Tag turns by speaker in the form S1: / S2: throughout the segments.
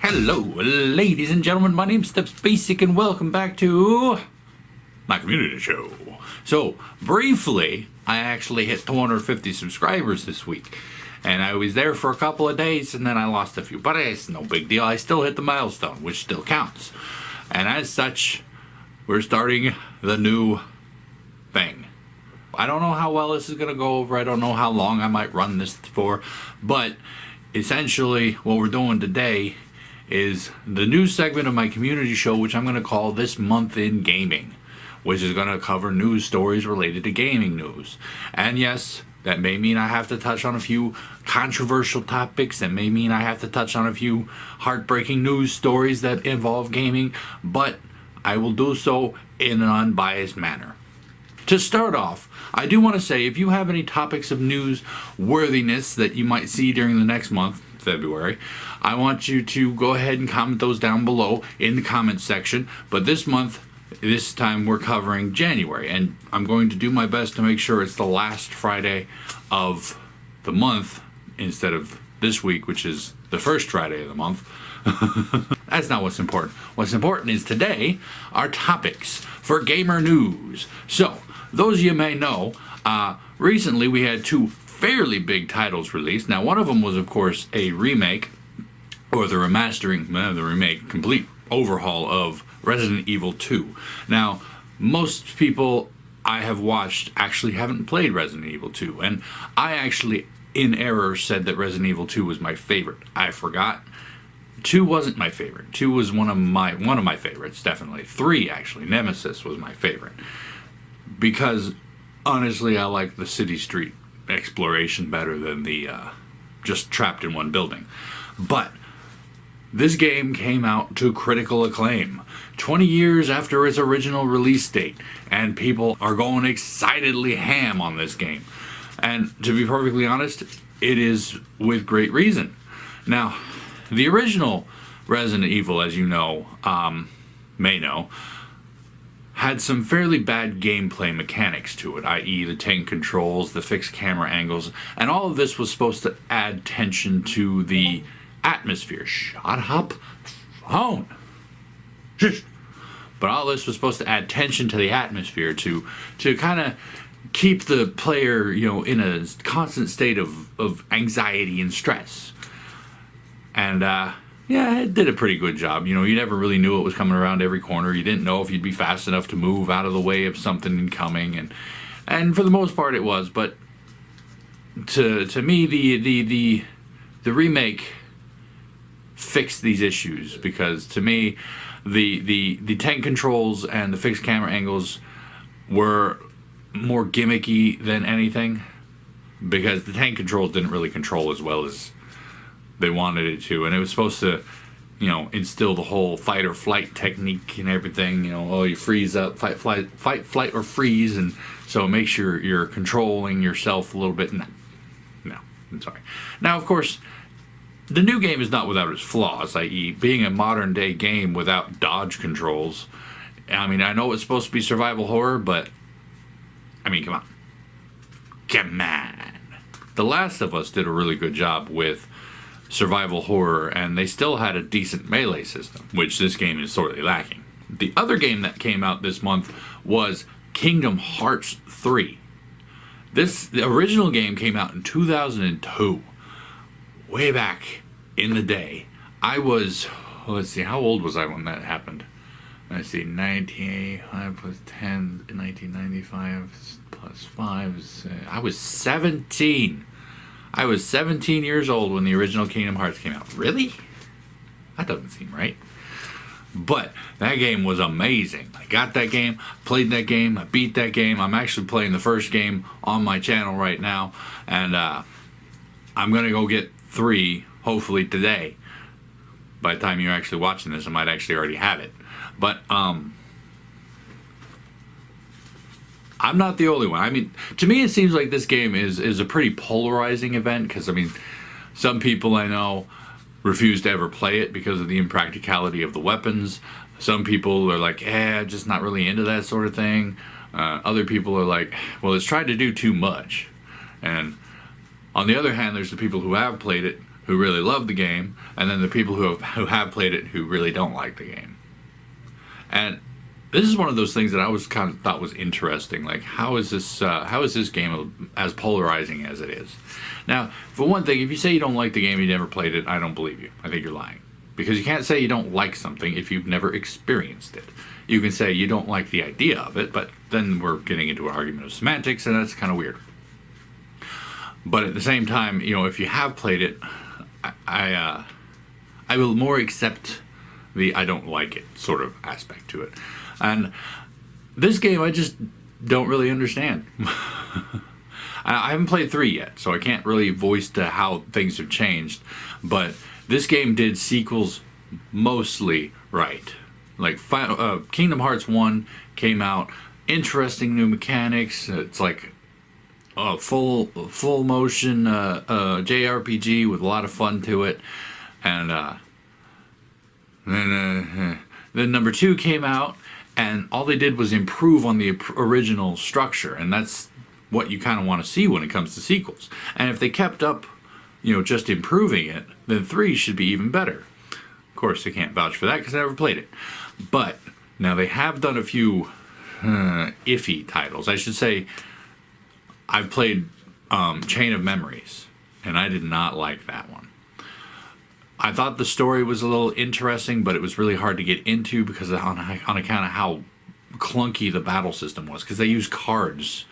S1: Hello, ladies and gentlemen, my name's Stepsbasic and welcome back to my community show. So, briefly, I actually hit 250 subscribers this week. And I was there for a couple of days and then I lost a few. But it's no big deal, I still hit the milestone, which still counts. And as such, we're starting the new thing. I don't know how well this is going to go over, I don't know how long I might run this for. But, essentially, what we're doing today is the new segment of my community show, which I'm going to call This Month in Gaming, which is going to cover news stories related to gaming news. And yes, that may mean I have to touch on a few controversial topics, that may mean I have to touch on a few heartbreaking news stories that involve gaming, but I will do so in an unbiased manner. To start off, I do want to say if you have any topics of news worthiness that you might see during the next month, February, I want you to go ahead and comment those down below in the comments section. But this month, this time we're covering January, and I'm going to do my best to make sure it's the last Friday of the month instead of this week, which is the first Friday of the month. That's not what's important. What's important is today, our topics for gamer news. So, those of you may know, recently we had two fairly big titles released. Now, one of them was, of course, a remake, or the remastering, the remake, complete overhaul of Resident Evil 2. Now, most people I have watched actually haven't played Resident Evil 2, and I actually, in error, said that Resident Evil 2 was my favorite. I forgot. 2 wasn't my favorite. 2 was one of my favorites, definitely. 3, actually, Nemesis was my favorite. Because, honestly, I like the city street exploration better than the just trapped in one building. But this game came out to critical acclaim 20 years after its original release date, and people are going excitedly ham on this game. And to be perfectly honest, it is with great reason. Now, the original Resident Evil, as you know, may know, had some fairly bad gameplay mechanics to it, i.e. the tank controls, the fixed camera angles, and all of this was supposed to add tension to the atmosphere. Shut up, phone. Shush. But all this was supposed to add tension to the atmosphere to kind of keep the player, in a constant state of anxiety and stress. And, yeah, it did a pretty good job. You never really knew it was coming around every corner. You didn't know if you'd be fast enough to move out of the way of something incoming, and for the most part it was. But to me, the remake fixed these issues, because to me, the tank controls and the fixed camera angles were more gimmicky than anything, because the tank controls didn't really control as well as they wanted it to, and it was supposed to, instill the whole fight or flight technique and everything. You freeze up, fight, flight, or freeze, and so make sure you're controlling yourself a little bit. No, I'm sorry. Now, of course, the new game is not without its flaws, i.e. being a modern-day game without dodge controls. I mean, I know it's supposed to be survival horror, but, come on. Come on. The Last of Us did a really good job with survival horror, and they still had a decent melee system, which this game is sorely lacking. The other game that came out this month was Kingdom Hearts 3. The original game came out in 2002, way back in the day. I was, let's see, how old was I when that happened? Let's see, 1985 plus 10, 1995 plus 5, I was 17. I was 17 years old when the original Kingdom Hearts came out. Really? That doesn't seem right. But that game was amazing. I got that game, played that game, I beat that game. I'm actually playing the first game on my channel right now, and I'm going to go get 3, hopefully today. By the time you're actually watching this, I might actually already have it. But, I'm not the only one. To me it seems like this game is a pretty polarizing event, because, some people I know refuse to ever play it because of the impracticality of the weapons. Some people are like, I'm just not really into that sort of thing. Other people are like, well, it's tried to do too much. And on the other hand, there's the people who have played it who really love the game, and then the people who have played it who really don't like the game. And this is one of those things that I was kind of thought was interesting. Like, how is this game as polarizing as it is? Now, for one thing, if you say you don't like the game, you never played it, I don't believe you. I think you're lying. Because you can't say you don't like something if you've never experienced it. You can say you don't like the idea of it, but then we're getting into an argument of semantics, and that's kind of weird. But at the same time, if you have played it, I will more accept the I don't like it sort of aspect to it. And this game, I just don't really understand. I haven't played 3 yet, so I can't really voice to how things have changed. But this game did sequels mostly right. Like Kingdom Hearts 1 came out, interesting new mechanics. It's like a full motion JRPG with a lot of fun to it. And then number 2 came out, and all they did was improve on the original structure, and that's what you kind of want to see when it comes to sequels. And if they kept up, just improving it, then 3 should be even better. Of course, I can't vouch for that because I never played it. But now they have done a few iffy titles. I should say I've played Chain of Memories, and I did not like that one. I thought the story was a little interesting, but it was really hard to get into because on account of how clunky the battle system was. Because they used cards,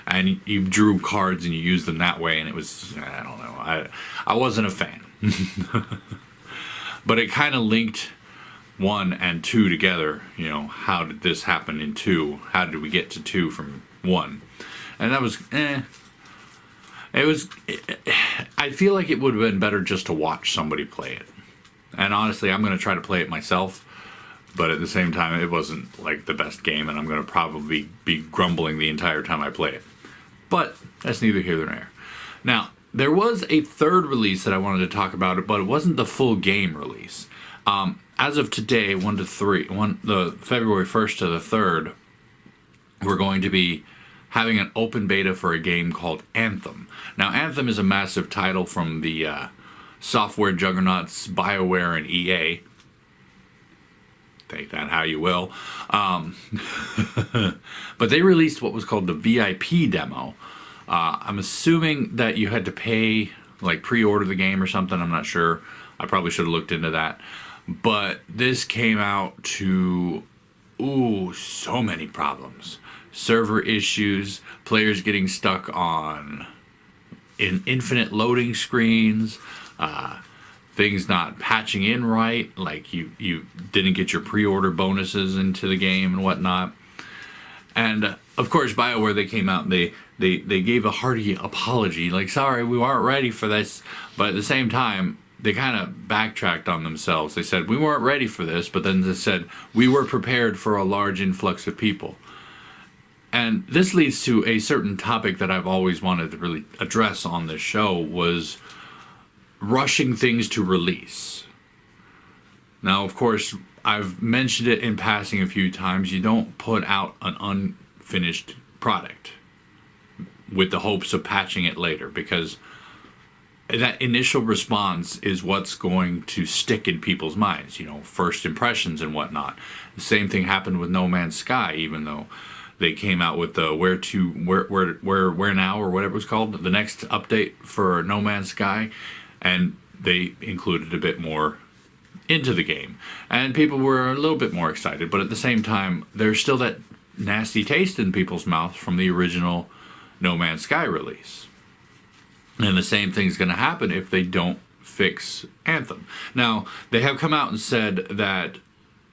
S1: and you drew cards and you used them that way, and it was, I don't know, I wasn't a fan. But it kind of linked 1 and 2 together. How did this happen in 2? How did we get to 2 from 1? And that was, It was, I feel like it would have been better just to watch somebody play it. And honestly, I'm going to try to play it myself. But at the same time, it wasn't like the best game, and I'm going to probably be grumbling the entire time I play it. But that's neither here nor there. Now, there was a 3rd release that I wanted to talk about, but it wasn't the full game release. As of today, the February 1st to the 3rd, we're going to be having an open beta for a game called Anthem. Now, Anthem is a massive title from the software juggernauts BioWare and EA. Take that how you will. But they released what was called the VIP demo. I'm assuming that you had to pay, like pre-order the game or something. I'm not sure. I probably should have looked into that. But this came out to, so many problems. Server issues, players getting stuck on infinite loading screens, things not patching in right, like you didn't get your pre-order bonuses into the game and whatnot. And of course, BioWare, they came out and they gave a hearty apology, like, sorry, we weren't ready for this. But at the same time, they kind of backtracked on themselves. They said, we weren't ready for this, but then they said, we were prepared for a large influx of people. And this leads to a certain topic that I've always wanted to really address on this show, was rushing things to release. Now, of course, I've mentioned it in passing a few times. You don't put out an unfinished product with the hopes of patching it later, because that initial response is what's going to stick in people's minds, first impressions and whatnot. The same thing happened with No Man's Sky, even though they came out with the where now, or whatever it was called, the next update for No Man's Sky, and they included a bit more into the game, and people were a little bit more excited. But at the same time, there's still that nasty taste in people's mouth from the original No Man's Sky release. And the same thing's going to happen if they don't fix Anthem. Now, they have come out and said that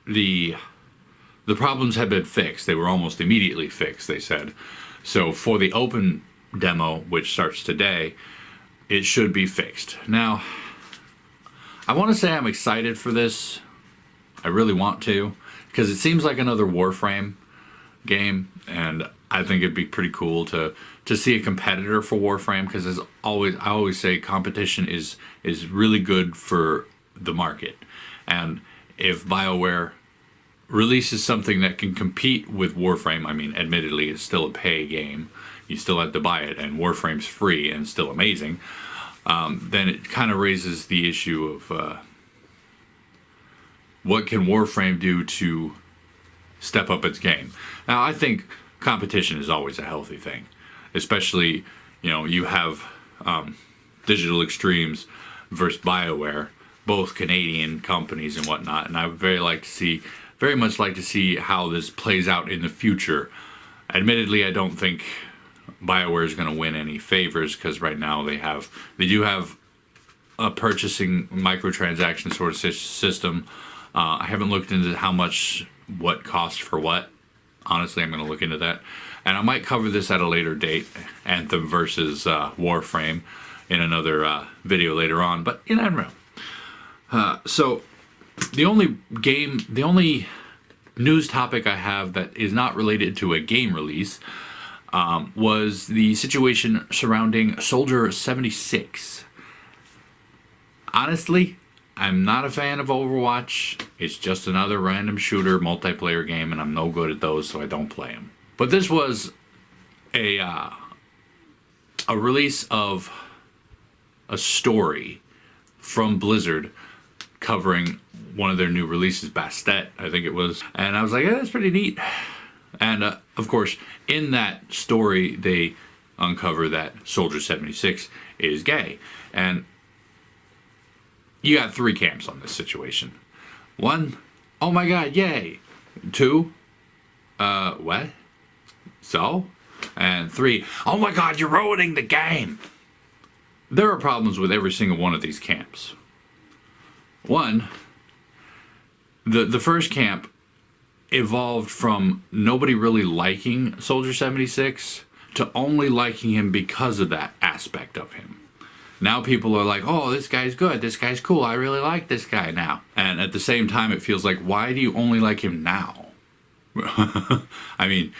S1: the problems have been fixed. They were almost immediately fixed, they said. So for the open demo, which starts today, it should be fixed. Now, I want to say I'm excited for this. I really want to, because it seems like another Warframe game, and I think it'd be pretty cool to see a competitor for Warframe, because I always say competition is really good for the market. And if BioWare releases something that can compete with Warframe, I mean, admittedly, it's still a pay game. You still have to buy it, and Warframe's free and still amazing. Then it kind of raises the issue of what can Warframe do to step up its game. Now, I think competition is always a healthy thing, especially, you have Digital Extremes versus BioWare, both Canadian companies and whatnot, and I would very much like to see how this plays out in the future. Admittedly, I don't think BioWare is going to win any favors, because right now they do have a purchasing microtransaction sort of system. I haven't looked into what cost for what. Honestly, I'm going to look into that, and I might cover this at a later date, Anthem versus Warframe, in another video later on. But I don't know. So the only news topic I have that is not related to a game release was the situation surrounding Soldier 76. Honestly, I'm not a fan of Overwatch. It's just another random shooter multiplayer game, and I'm no good at those, so I don't play them. But this was a release of a story from Blizzard covering one of their new releases, Bastet, I think it was. And I was like, that's pretty neat. And of course, in that story, they uncover that Soldier 76 is gay. And you got 3 camps on this situation. 1, oh my god, yay. 2, what? So? And 3, oh my god, you're ruining the game. There are problems with every single one of these camps. 1, the first camp evolved from nobody really liking Soldier 76 to only liking him because of that aspect of him. Now people are like, oh, this guy's good, this guy's cool, I really like this guy now. And at the same time, it feels like, why do you only like him now? I mean,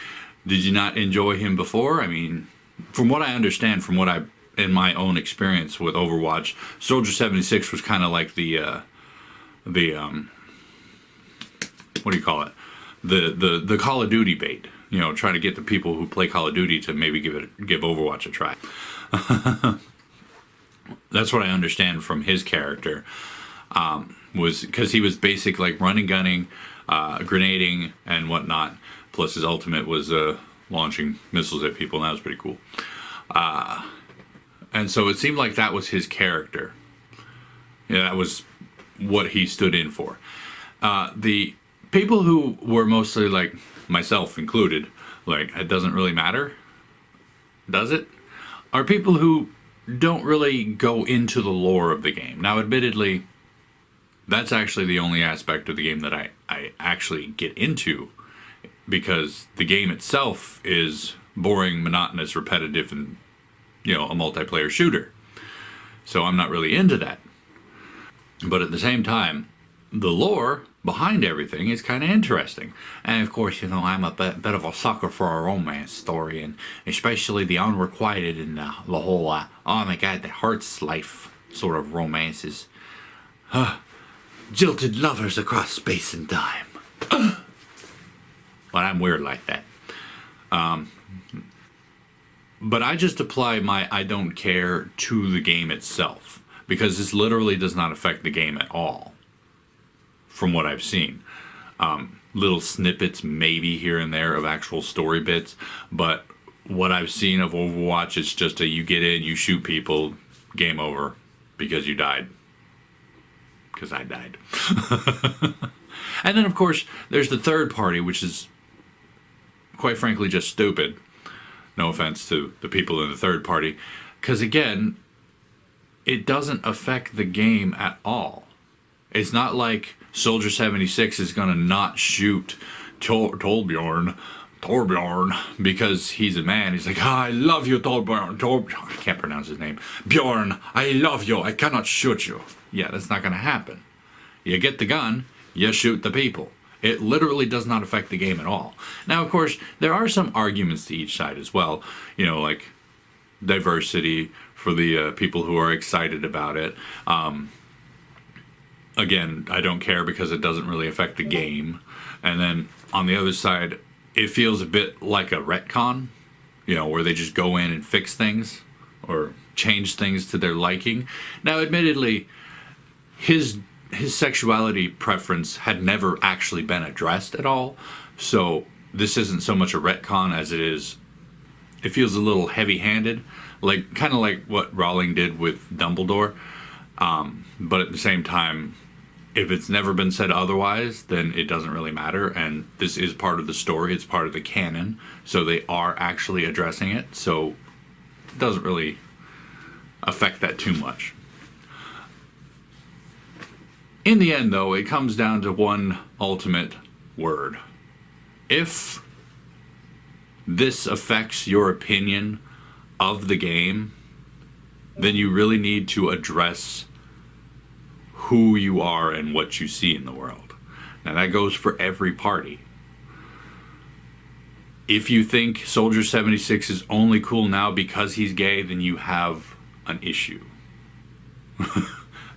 S1: did you not enjoy him before? I mean, from what I understand, in my own experience with Overwatch, Soldier 76 was kind of like the what do you call it? The Call of Duty bait. Try to get the people who play Call of Duty to maybe give Overwatch a try. That's what I understand from his character. Was because he was basic, like running, gunning, grenading, and whatnot. Plus his ultimate was launching missiles at people, and that was pretty cool. And so it seemed like that was his character. That was what he stood in for. The people who were mostly like myself included, like, it doesn't really matter, does it? Are people who don't really go into the lore of the game. Now, admittedly, that's actually the only aspect of the game that I actually get into, because the game itself is boring, monotonous, repetitive, and, a multiplayer shooter. So I'm not really into that. But at the same time, the lore behind everything is kind of interesting. And of course, I'm a bit of a sucker for a romance story, and especially the unrequited and the whole, oh my god, the heart's life sort of romances. Jilted lovers across space and time. But I'm weird like that. But I just apply my I don't care to the game itself, because this literally does not affect the game at all, from what I've seen. Little snippets maybe here and there of actual story bits, but what I've seen of Overwatch is just you get in, you shoot people, game over, because you died. Because I died. And then of course there's the third party, which is quite frankly just stupid. No offense to the people in the third party, because again, it doesn't affect the game at all. It's not like Soldier 76 is going to not shoot Torbjorn because he's a man. He's like, I love you, Torbjorn. I can't pronounce his name. Bjorn, I love you. I cannot shoot you. Yeah, that's not going to happen. You get the gun, you shoot the people. It literally does not affect the game at all. Now, of course, there are some arguments to each side as well. Like diversity for the people who are excited about it. Again, I don't care because it doesn't really affect the game. And then on the other side, it feels a bit like a retcon, where they just go in and fix things or change things to their liking. Now, admittedly, his sexuality preference had never actually been addressed at all, so this isn't so much a retcon as it feels a little heavy-handed, kind of like what Rowling did with Dumbledore, but at the same time, if it's never been said otherwise, then it doesn't really matter, and this is part of the story, it's part of the canon, so they are actually addressing it, so it doesn't really affect that too much. In the end, though, it comes down to one ultimate word. If this affects your opinion of the game, then you really need to address who you are and what you see in the world. Now, that goes for every party. If you think Soldier 76 is only cool now because he's gay, then you have an issue.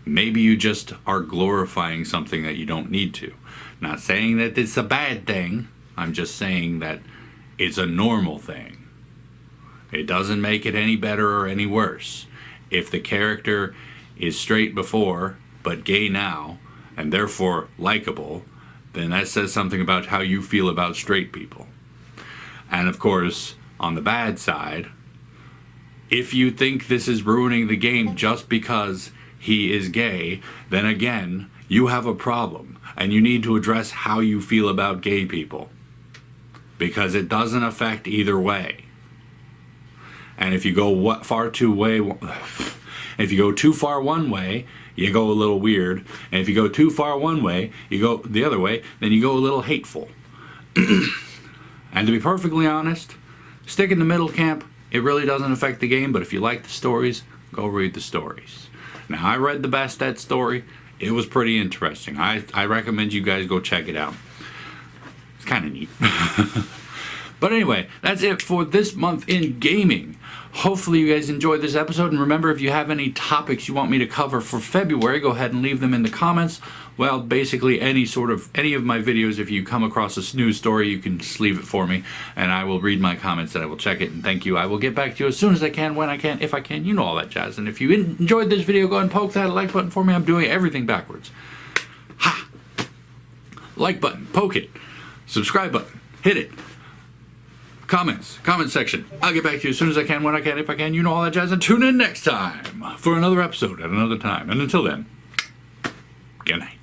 S1: Maybe you just are glorifying something that you don't need to. Not saying that it's a bad thing. I'm just saying that it's a normal thing. It doesn't make it any better or any worse. If the character is straight before, but gay now, and therefore likable, then that says something about how you feel about straight people. And of course, on the bad side, if you think this is ruining the game just because he is gay, then again, you have a problem, and you need to address how you feel about gay people, because it doesn't affect either way. And if you go if you go too far one way, you go a little weird, and if you go too far one way, you go the other way, then you go a little hateful. And to be perfectly honest, stick in the middle camp. It really doesn't affect the game, but if you like the stories, go read the stories. Now, I read the Bastet story. It was pretty interesting. I recommend you guys go check it out. It's kind of neat. But anyway, that's it for this month in gaming. Hopefully you guys enjoyed this episode, and remember, if you have any topics you want me to cover for February, go ahead and leave them in the comments. Well, basically any of my videos, if you come across a news story, you can just leave it for me, and I will read my comments and I will check it, and thank you. I will get back to you as soon as I can, when I can, if I can, all that jazz. And if you enjoyed this video, go ahead and poke that like button for me. I'm doing everything backwards. Ha! Like button, poke it. Subscribe button, hit it. Comment section. I'll get back to you as soon as I can, when I can, if I can, all that jazz. And tune in next time for another episode at another time. And until then, good night.